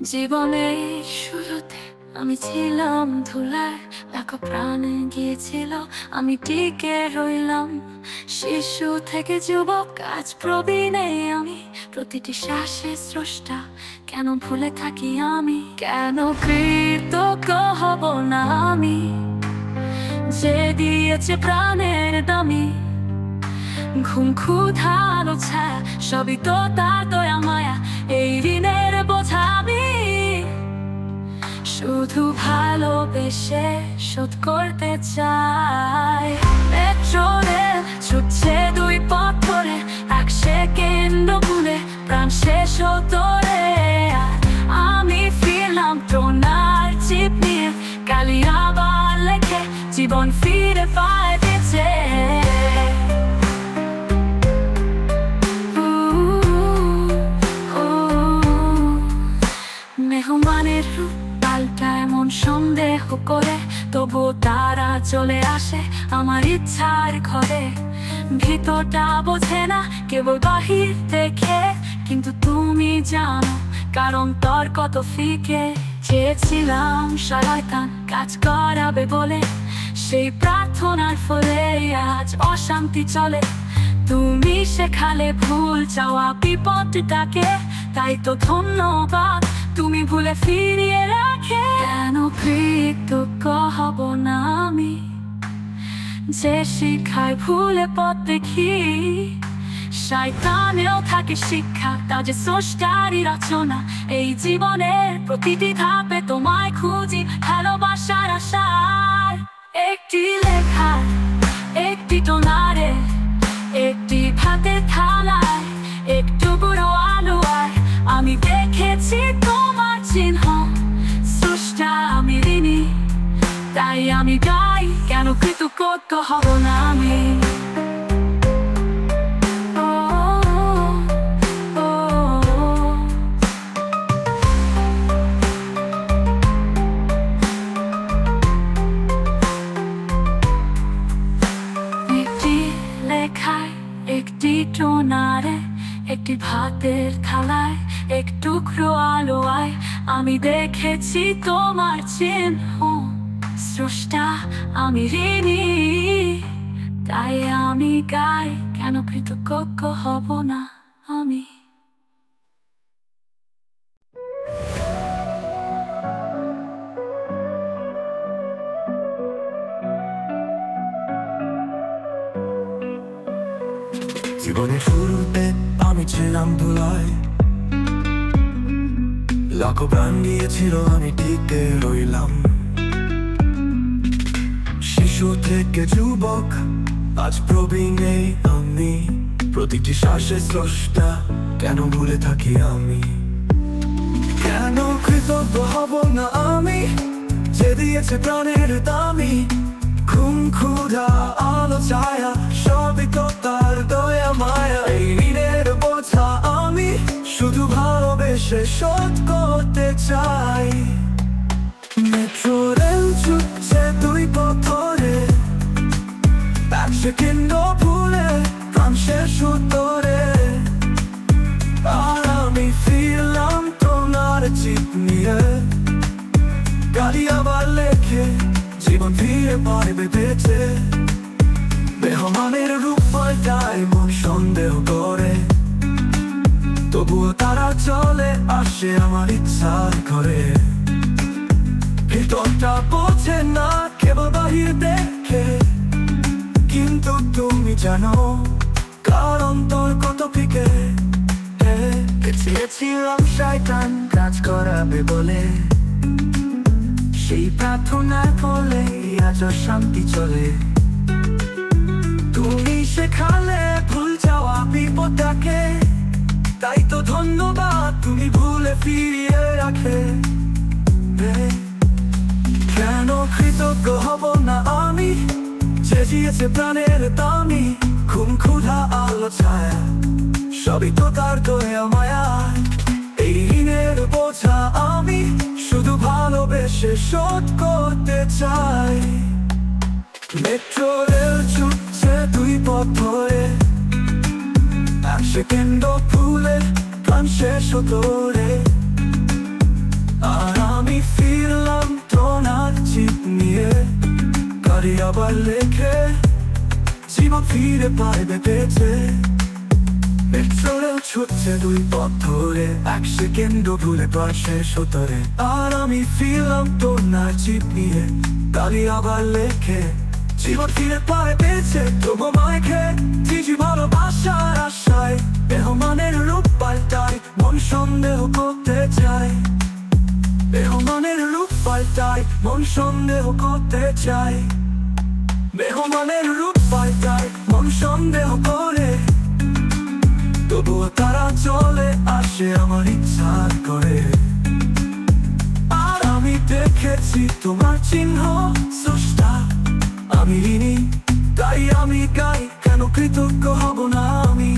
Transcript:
জীবনের শুরুতে আমি ছিলাম ধুলায়, লাখো প্রাণে গিয়েছিল, আমি টিকে রইলাম। শিশু থেকে যুবক আজ প্রবীণে আমি, প্রতিটি শ্বাসে স্রষ্টা, কেন ভুলে থাকি আমি? কেন কৃতজ্ঞ হব না আমি, যে দিয়েছে প্রাণের দামি? ঘুম ক্ষুধা আলো ছায়া সবই তো তার দয়া মায়া, এই ঋণের বোঝা আমি শুধু ভালোবেসে শোধ করতে চাই। মেট্রো রেল ছুটছে দুই পথ ধরে, এক সেকেন্ড ভুলে প্রাণ শেষ হতো রে। আর আমি ফিরলাম টোনার চিপ নিয়ে, কালি আবার লেখে জীবন ফিরে পায় বেঁচে। মেহমানের রূপ পাল্টায় মন সন্দেহ করে, তবুও তারা চলে আসে আমার ইচ্ছার ঘরে। ভিতরটা বোঝে না কেবল বাহির দেখে, কিন্তু তুমি জানো কারণ তোর কত ফিকে। চেয়েছিলাম শয়তান কাজ করাবে বলে, সেই প্রার্থনার ফলে আজ অশান্তি চলে। তুমি শেখালে ভুল চাওয়া বিপদটাকে, তাই তো ধন্যবাদ তুমি ভুলে ফিরিয়ে রাখে। কেন কৃতজ্ঞ হব না আমি, যে শিখায় ভুলে পথ দেখি? শয়তানেও থাকে শিক্ষা, তা যে স্রষ্টারই রচনা। এই জীবনের প্রতিটি ধাপে তোমায় খুঁজি ভালোবাসার আশায়। একটি লেখা, একটি টোনারে, একটি ভাতের থালায়, একটু বুড়ো আলুয়ায় আমি দেখেছি তোমার চিহ্ন। স্রষ্টা আমি ঋণী, তাই আমি গাই, কেন কৃতজ্ঞ হব না আমি? একটি লেখায়, একটি টোনারে, একটি ভাতের থালায়, এক টুকরো আলোয় আমি দেখেছি তোমার চিহ্ন। স্রষ্টা আমি ঋণী, তাই আমি গাই, কেন কৃতজ্ঞ হব না আমি? জীবনের শুরুতে আমি ছিলাম ধুলায়, লাখো প্রাণ গিয়েছিল, আমি টিকে রইলাম। শিশু থেকে যুবক আজ প্রবীণে আমি, প্রতিটি শ্বাসে স্রষ্টা, কেন ভুলে থাকি আমি? কেন কৃতজ্ঞ হব না আমি, যে দিয়েছে প্রাণের দামি? ঘুম ক্ষুধা আলো ছায়া সবই তো তার দয়া মায়া, এই ঋণের বোঝা আমি শুধু ভালোবেসে শোধ করতে চাই। মেট্রো রেল ছুটছে দুই পথ ধরে, এক সেকেন্ড ভুলে প্রাণ শেষ হতো রে। আর আমি ফিরলাম তোমার চিপ নিয়ে, গাড়ি আবার লেখে জীবন ফিরে পারবে বেঁচে। মেহমানের রূপ পাল্টায় মন সন্দেহ করে, তবুও তারা চলে আসে আমার ইচ্ছার ঘরে। ভিতরটা বোঝে না কেবল বাহির দেখে, কিন্তু তুমি জানো কারণ তোর কত ফিকে। চেয়েছিলাম শয়তান কাজ করাবে বলে, সেই প্রার্থনার ফলে আজ শান্তি চলে। তুমি শেখালে ভুল যাওয়া বিপদটাকে, তাই তো ধন্যবাদ তুমি ভুলে ফিরিয়ে রাখে। কেন কৃতজ্ঞ হব না আমি, যে দিয়েছে প্রাণের দামি? ঘুম ক্ষুধা আলো ছায়া সবই তো তার দয়া মায়া, এই ঋণের বোঝা আমি শুধু ভালোবেসে শোধ করতে চাই। মেট্রো রেল ছুটছে দুই পথ ধরে, এক সেকেন্ড ভুলে প্রাণ শেষ হতো রে। ফিরলাম তোমার চিপ নিয়ে, গাড়ি আবার লেখে জীবন ফিরে পাইবে বেঁচে। মেট্রোরেল ছুটছে দুই পথ ধরে, এক সেকেন্ড ভুলে প্রায় শেষ হতরে। আর আমি ফিরলাম তোমার চিপ নিয়ে, গাড়ি আবার লেখে জীবন ফিরে পায় বেঁচে। তবু মাইখে তিজি ভালোবাসার আশায়, মেহমানের রূপ পাল্টায় মন সন্দেহ করতে চায়। মেহমানের রূপ পাল্টায় মন সন্দেহ করতে চায়। মেহমানের রূপ পাল্টায় মন সন্দেহ করে, তবুও তারা চলে আসে আমার ইচ্ছা করে। আর আমি দেখেছি তোমার চিহ্ন স্রষ্টা, আমি ঋণী তাই আমি গাই, কেন কৃতজ্ঞ হব না আমি।